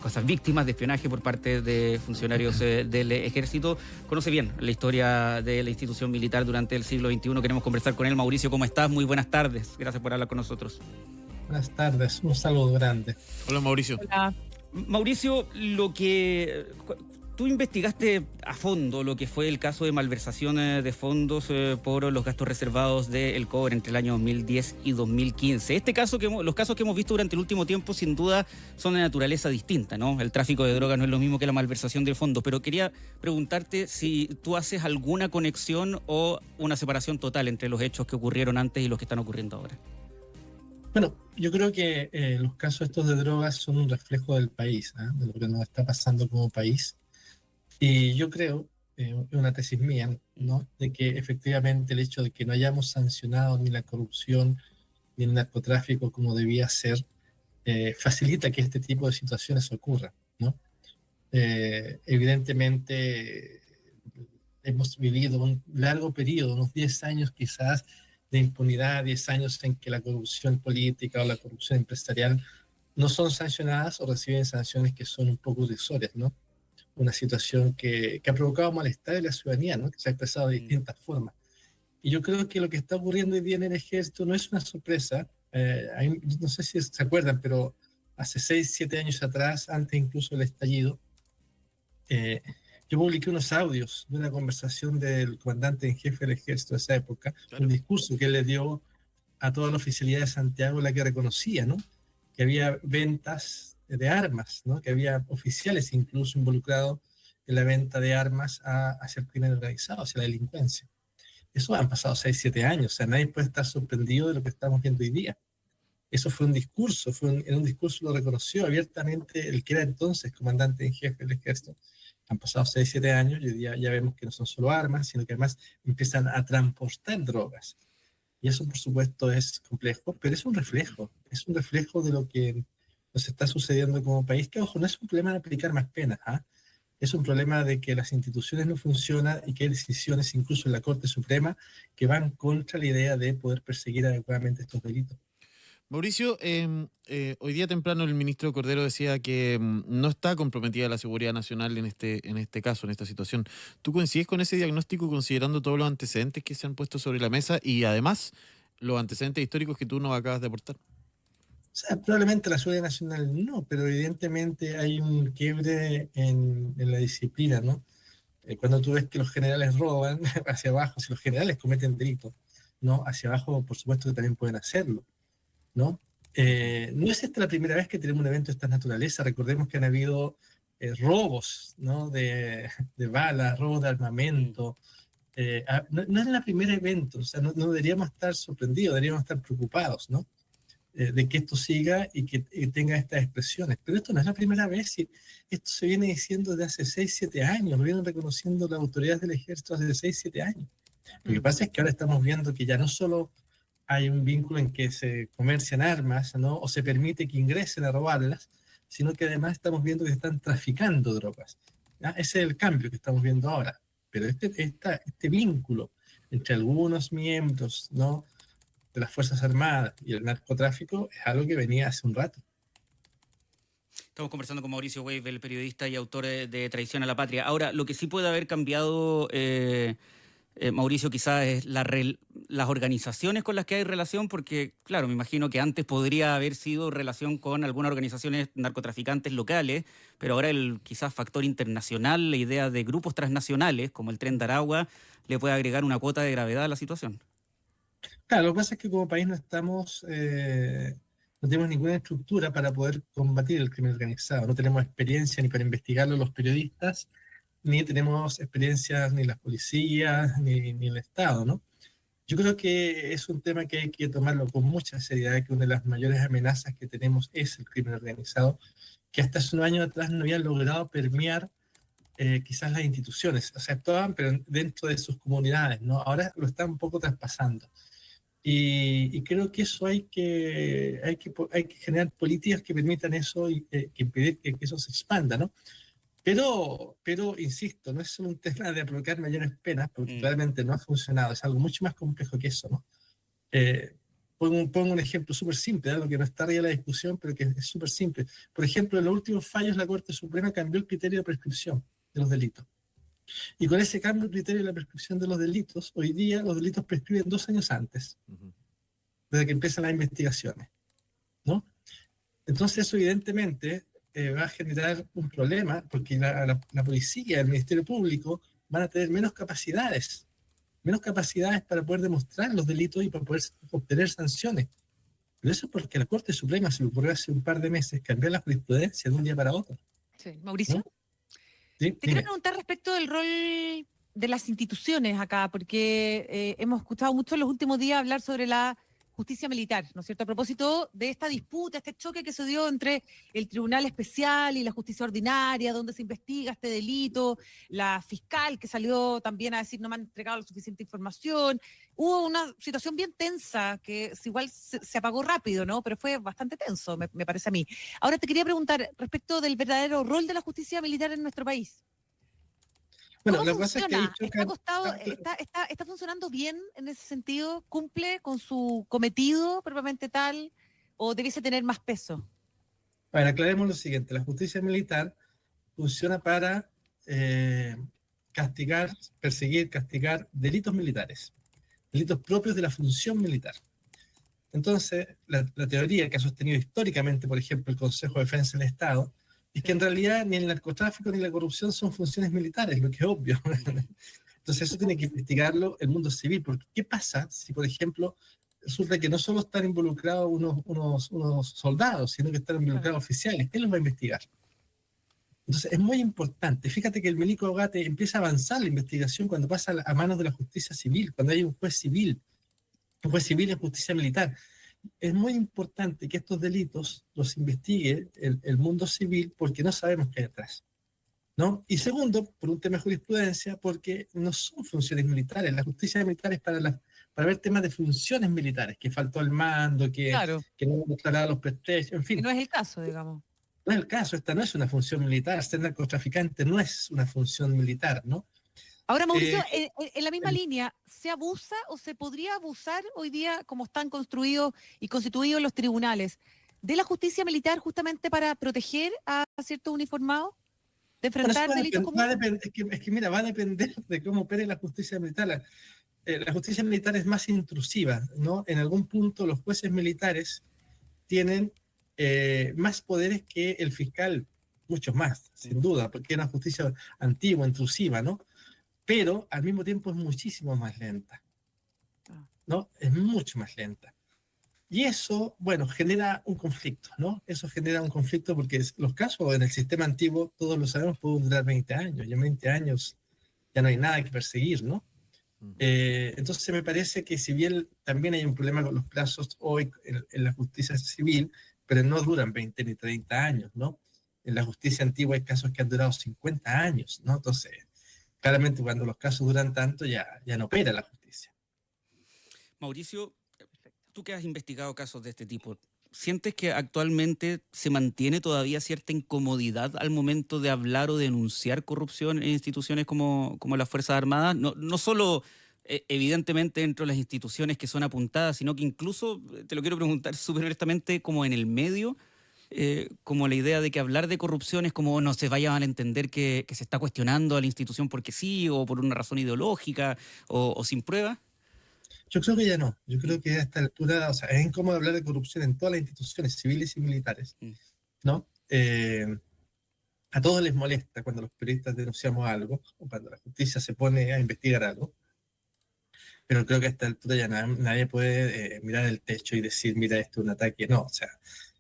cosas víctimas de espionaje por parte de funcionarios del ejército. Conoce bien la historia de la institución militar durante el siglo XXI. Queremos conversar con él. Mauricio, ¿cómo estás? Muy buenas tardes. Gracias por hablar con nosotros. Buenas tardes, un saludo grande. Hola, Mauricio. Hola. Mauricio, tú investigaste a fondo lo que fue el caso de malversación de fondos por los gastos reservados del cobre entre el año 2010 y 2015. Los casos que hemos visto durante el último tiempo, sin duda, son de naturaleza distinta, ¿no? El tráfico de drogas no es lo mismo que la malversación del fondo, pero quería preguntarte si tú haces alguna conexión o una separación total entre los hechos que ocurrieron antes y los que están ocurriendo ahora. Bueno, yo creo que los casos estos de drogas son un reflejo del país, de lo que nos está pasando como país. Y yo creo, es una tesis mía, ¿no?, de que efectivamente el hecho de que no hayamos sancionado ni la corrupción ni el narcotráfico como debía ser, facilita que este tipo de situaciones ocurran, ¿no? Evidentemente, hemos vivido un largo periodo, unos 10 años quizás, de impunidad, 10 años en que la corrupción política o la corrupción empresarial no son sancionadas o reciben sanciones que son un poco irrisorias, ¿no? Una situación que ha provocado malestar en la ciudadanía, ¿no?, que se ha expresado de distintas formas. Y yo creo que lo que está ocurriendo hoy día en el ejército no es una sorpresa. No sé si se acuerdan, pero hace 6, 7 años atrás, antes incluso del estallido, yo publiqué unos audios de una conversación del comandante en jefe del ejército de esa época, claro, un discurso que él le dio a toda la oficialidad de Santiago, en la que reconocía, ¿no?, que había ventas de armas, ¿no?, que había oficiales incluso involucrados en la venta de armas hacia el crimen organizado, hacia la delincuencia. Eso han pasado 6, 7 años, o sea, nadie puede estar sorprendido de lo que estamos viendo hoy día. Eso fue un discurso, en un discurso lo reconoció abiertamente el que era entonces comandante en jefe del ejército. Han pasado 6, 7 años y hoy día ya vemos que no son solo armas, sino que además empiezan a transportar drogas. Y eso, por supuesto, es complejo, pero es un reflejo de lo que nos está sucediendo como país, que, ojo, no es un problema de aplicar más penas, es un problema de que las instituciones no funcionan y que hay decisiones, incluso en la Corte Suprema, que van contra la idea de poder perseguir adecuadamente estos delitos. Mauricio, hoy día temprano el ministro Cordero decía que no está comprometida la seguridad nacional en este caso, en esta situación. ¿Tú coincides con ese diagnóstico considerando todos los antecedentes que se han puesto sobre la mesa y además los antecedentes históricos que tú nos acabas de aportar? O sea, probablemente la seguridad nacional no, pero evidentemente hay un quiebre en la disciplina, ¿no? Cuando tú ves que los generales roban, hacia abajo, si los generales cometen delitos, ¿no?, hacia abajo, por supuesto que también pueden hacerlo, ¿no? No es esta la primera vez que tenemos un evento de esta naturaleza. Recordemos que han habido robos, ¿no?, de balas, robos de armamento. No es el primer evento, o sea, no deberíamos estar sorprendidos, deberíamos estar preocupados, ¿no?, de que esto siga y que tenga estas expresiones. Pero esto no es la primera vez, y esto se viene diciendo desde hace 6, 7 años, lo vienen reconociendo las autoridades del ejército hace 6, 7 años. Lo que pasa es que ahora estamos viendo que ya no solo hay un vínculo en que se comercian armas, ¿no?, o se permite que ingresen a robarlas, sino que además estamos viendo que están traficando drogas, ¿ya? Ese es el cambio que estamos viendo ahora. Pero este vínculo entre algunos miembros, ¿no?, de las Fuerzas Armadas y el narcotráfico es algo que venía hace un rato. Estamos conversando con Mauricio Weyb, el periodista y autor de Traición a la Patria. Ahora, lo que sí puede haber cambiado, Mauricio, quizás es las organizaciones con las que hay relación, porque, claro, me imagino que antes podría haber sido relación con algunas organizaciones narcotraficantes locales, pero ahora el quizás factor internacional, la idea de grupos transnacionales, como el Tren de Aragua, le puede agregar una cuota de gravedad a la situación. Claro, lo que pasa es que como país no tenemos ninguna estructura para poder combatir el crimen organizado. No tenemos experiencia ni para investigarlo los periodistas, ni tenemos experiencias ni las policías, ni el Estado, ¿no? Yo creo que es un tema que hay que tomarlo con mucha seriedad, que una de las mayores amenazas que tenemos es el crimen organizado, que hasta hace unos años atrás no habían logrado permear quizás las instituciones. O sea, actuaban, pero dentro de sus comunidades, ¿no? Ahora lo están un poco traspasando. Y creo que eso hay que generar políticas que permitan eso y que impedir que eso se expanda, ¿no? Pero, insisto, no es solo un tema de aplicar mayores penas, porque claramente no ha funcionado, es algo mucho más complejo que eso, ¿no? Pongo un ejemplo súper simple, algo que no está arriba de la discusión, pero que es súper simple. Por ejemplo, en los últimos fallos la Corte Suprema cambió el criterio de prescripción de los delitos. Y con ese cambio de criterio de la prescripción de los delitos, hoy día los delitos prescriben 2 años antes, desde que empiezan las investigaciones, ¿no? Entonces eso evidentemente va a generar un problema, porque la policía, el Ministerio Público van a tener menos capacidades para poder demostrar los delitos y para poder obtener sanciones. Pero eso es porque la Corte Suprema se le ocurrió hace un par de meses cambiar la jurisprudencia de un día para otro. Sí. Mauricio, ¿No? Sí, te quiero preguntar respecto del rol de las instituciones acá, porque hemos escuchado mucho en los últimos días hablar sobre la justicia militar, ¿no es cierto? A propósito de esta disputa, este choque que se dio entre el Tribunal Especial y la Justicia Ordinaria, donde se investiga este delito, la fiscal que salió también a decir no me han entregado la suficiente información. Hubo una situación bien tensa que igual se apagó rápido, ¿no? Pero fue bastante tenso, me parece a mí. Ahora te quería preguntar respecto del verdadero rol de la justicia militar en nuestro país. bueno, ¿Cómo lo que pasa es que ¿Está funcionando bien en ese sentido? ¿Cumple con su cometido propiamente tal? ¿O debiese tener más peso? bueno, aclaremos lo siguiente, la justicia militar funciona para perseguir, castigar delitos militares, delitos propios de la función militar. Entonces, la teoría que ha sostenido históricamente, por ejemplo, el Consejo de Defensa del Estado, es que en realidad ni el narcotráfico ni la corrupción son funciones militares, lo que es obvio. Entonces eso tiene que investigarlo el mundo civil, porque ¿qué pasa si, por ejemplo, resulta que no solo están involucrados unos soldados, sino que están involucrados oficiales? ¿Quién los va a investigar? Entonces es muy importante. Fíjate que el Milico Ogate empieza a avanzar la investigación cuando pasa a manos de la justicia civil, cuando hay un juez civil en justicia militar. Es muy importante que estos delitos los investigue el mundo civil porque no sabemos qué hay detrás, ¿no? Y segundo, por un tema de jurisprudencia, porque no son funciones militares. La justicia militar es para ver temas de funciones militares, que faltó el mando, Claro, que no declaraba los prestigios, en que fin. no es el caso, digamos. No es el caso, esta no es una función militar, ser narcotraficante no es una función militar, ¿no? Ahora, Mauricio, Eh, en la misma línea, ¿se abusa o se podría abusar hoy día, como están construidos y constituidos los tribunales, de la justicia militar justamente para proteger a ciertos uniformados de Bueno, eso enfrentar delitos comunes? mira, va a depender de cómo opere la justicia militar. La justicia militar es más intrusiva, ¿no? En algún punto los jueces militares tienen más poderes que el fiscal, muchos más, sin duda, porque es una justicia antigua, intrusiva, ¿no? Pero al mismo tiempo es muchísimo más lenta, ¿no? Es mucho más lenta. Y eso, bueno, genera un conflicto, ¿no? Eso genera un conflicto porque los casos en el sistema antiguo, todos lo sabemos, pueden durar 20 años, y en 20 años ya no hay nada que perseguir, ¿no? Entonces me parece que si bien también hay un problema con los plazos hoy en la justicia civil, pero no duran 20 ni 30 años, ¿no? En la justicia antigua hay casos que han durado 50 años, ¿no? Entonces, claramente cuando los casos duran tanto ya no opera la justicia. Mauricio, tú que has investigado casos de este tipo, ¿sientes que actualmente se mantiene todavía cierta incomodidad al momento de hablar o denunciar corrupción en instituciones como las Fuerzas Armadas? No solo, evidentemente, dentro de las instituciones que son apuntadas, sino que incluso, te lo quiero preguntar súper honestamente, como en el medio, como la idea de que hablar de corrupción es como no se vaya a malentender que se está cuestionando a la institución porque sí, o por una razón ideológica, o sin pruebas. Yo creo que ya no. Yo creo que a esta altura, o sea, es incómodo hablar de corrupción en todas las instituciones civiles y militares, ¿no? A todos les molesta cuando los periodistas denunciamos algo o cuando la justicia se pone a investigar algo. Pero creo que a esta altura ya nadie puede mirar el techo y decir, mira, esto es un ataque. No, o sea,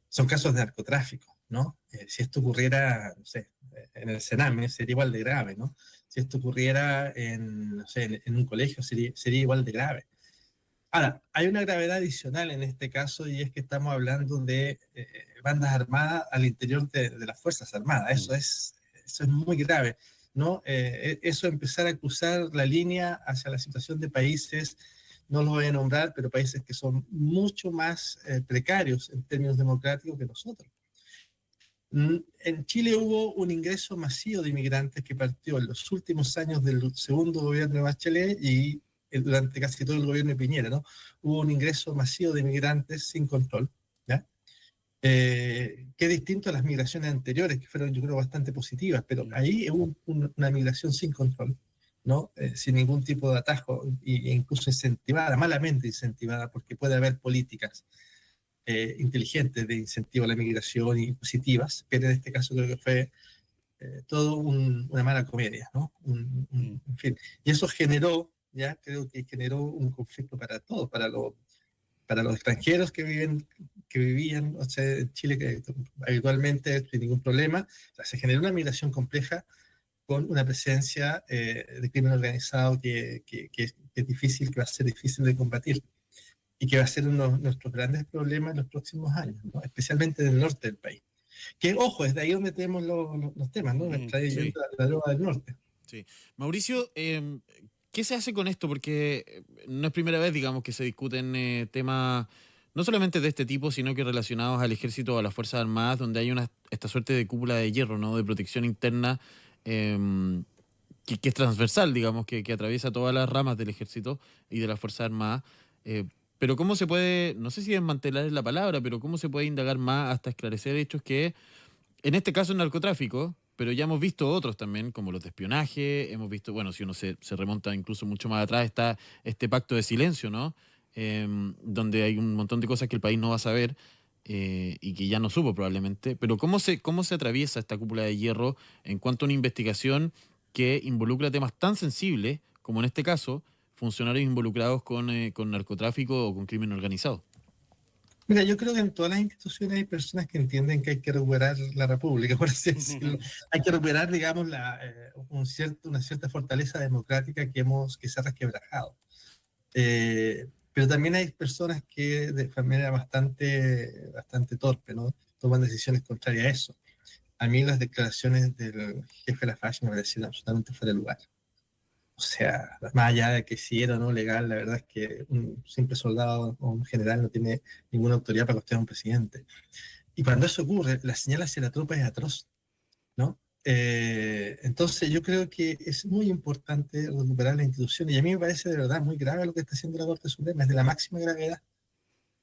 son casos de narcotráfico, ¿no? Si esto ocurriera, no sé, en el Sename sería igual de grave, ¿no? Si esto ocurriera no sé, en un colegio sería igual de grave. Ahora, hay una gravedad adicional en este caso y es que estamos hablando de bandas armadas al interior de las Fuerzas Armadas. Eso es muy grave, ¿no? Eso empezar a cruzar la línea hacia la situación de países, no los voy a nombrar, pero países que son mucho más precarios en términos democráticos que nosotros. En Chile hubo un ingreso masivo de inmigrantes que partió en los últimos años del segundo gobierno de Bachelet y durante casi todo el gobierno de Piñera, ¿no? Hubo un ingreso masivo de migrantes sin control, ¿ya? Que es distinto a las migraciones anteriores, que fueron, yo creo, bastante positivas, pero ahí hubo una migración sin control, ¿no? Sin ningún tipo de atajo, e incluso incentivada, malamente incentivada, porque puede haber políticas inteligentes de incentivo a la migración y positivas, pero en este caso creo que fue todo una mala comedia, ¿no? En fin. Y eso generó, ya creo que generó un conflicto para todos, para los extranjeros que vivían, o sea, en Chile que habitualmente sin ningún problema. O sea, se generó una migración compleja con una presencia de crimen organizado que es difícil, que va a ser difícil de combatir y que va a ser uno de nuestros grandes problemas en los próximos años, ¿no? Especialmente en el norte del país. Que, ojo, es de ahí donde tenemos los temas, ¿no? Sí. La droga del norte. Sí. Mauricio, ¿qué se hace con esto? Porque no es primera vez, digamos, que se discuten temas no solamente de este tipo, sino que relacionados al ejército o a las Fuerzas Armadas, donde hay esta suerte de cúpula de hierro, ¿no? De protección interna, que es transversal, digamos, que atraviesa todas las ramas del ejército y de las Fuerzas Armadas. Pero ¿cómo se puede, no sé si desmantelar es la palabra, pero cómo se puede indagar más hasta esclarecer hechos que, en este caso, el narcotráfico, pero ya hemos visto otros también, como los de espionaje, hemos visto, bueno, si uno se remonta incluso mucho más atrás, está este pacto de silencio, ¿no? Donde hay un montón de cosas que el país no va a saber y que ya no supo probablemente. Pero ¿cómo se atraviesa esta cúpula de hierro en cuanto a una investigación que involucra temas tan sensibles, como en este caso, funcionarios involucrados con narcotráfico o con crimen organizado? Mira, yo creo que en todas las instituciones hay personas que entienden que hay que recuperar la república, por así decirlo. Hay que recuperar, digamos, una cierta fortaleza democrática que se ha resquebrajado. Pero también hay personas que de manera bastante torpe, ¿no? Toman decisiones contrarias a eso. A mí las declaraciones del jefe de la FACH me parecieron absolutamente fuera de lugar. O sea, más allá de que si era o no legal, la verdad es que un simple soldado o un general no tiene ninguna autoridad para cuestionar a un presidente. Y cuando eso ocurre, la señal hacia la tropa es atroz, ¿no? Entonces yo creo que es muy importante recuperar la institución y a mí me parece de verdad muy grave lo que está haciendo la Corte Suprema, es de la máxima gravedad.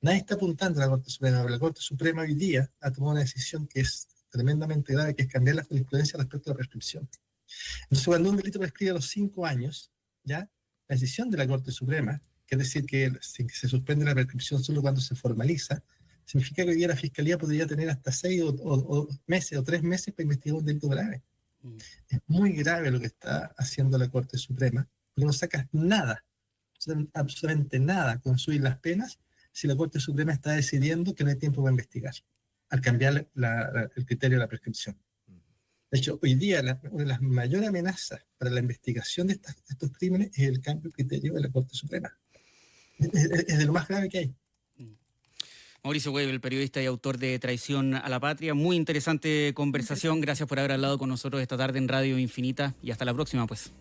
Nadie está apuntando a la Corte Suprema, pero la Corte Suprema hoy día ha tomado una decisión que es tremendamente grave, que es cambiar la jurisprudencia respecto a la prescripción. Entonces, cuando un delito prescribe a los 5 años, ¿ya? La decisión de la Corte Suprema, que es decir, que se suspende la prescripción solo cuando se formaliza, significa que hoy día la Fiscalía podría tener hasta 6 meses o 3 meses para investigar un delito grave. Es muy grave lo que está haciendo la Corte Suprema, porque no sacas nada, absolutamente nada con subir las penas si la Corte Suprema está decidiendo que no hay tiempo para investigar, al cambiar el criterio de la prescripción. De hecho, hoy día una de las mayores amenazas para la investigación de estos crímenes es el cambio de criterio de la Corte Suprema. Es de lo más grave que hay. Mauricio Weibel, periodista y autor de Traición a la Patria. Muy interesante conversación. Gracias por haber hablado con nosotros esta tarde en Radio Infinita y hasta la próxima, pues.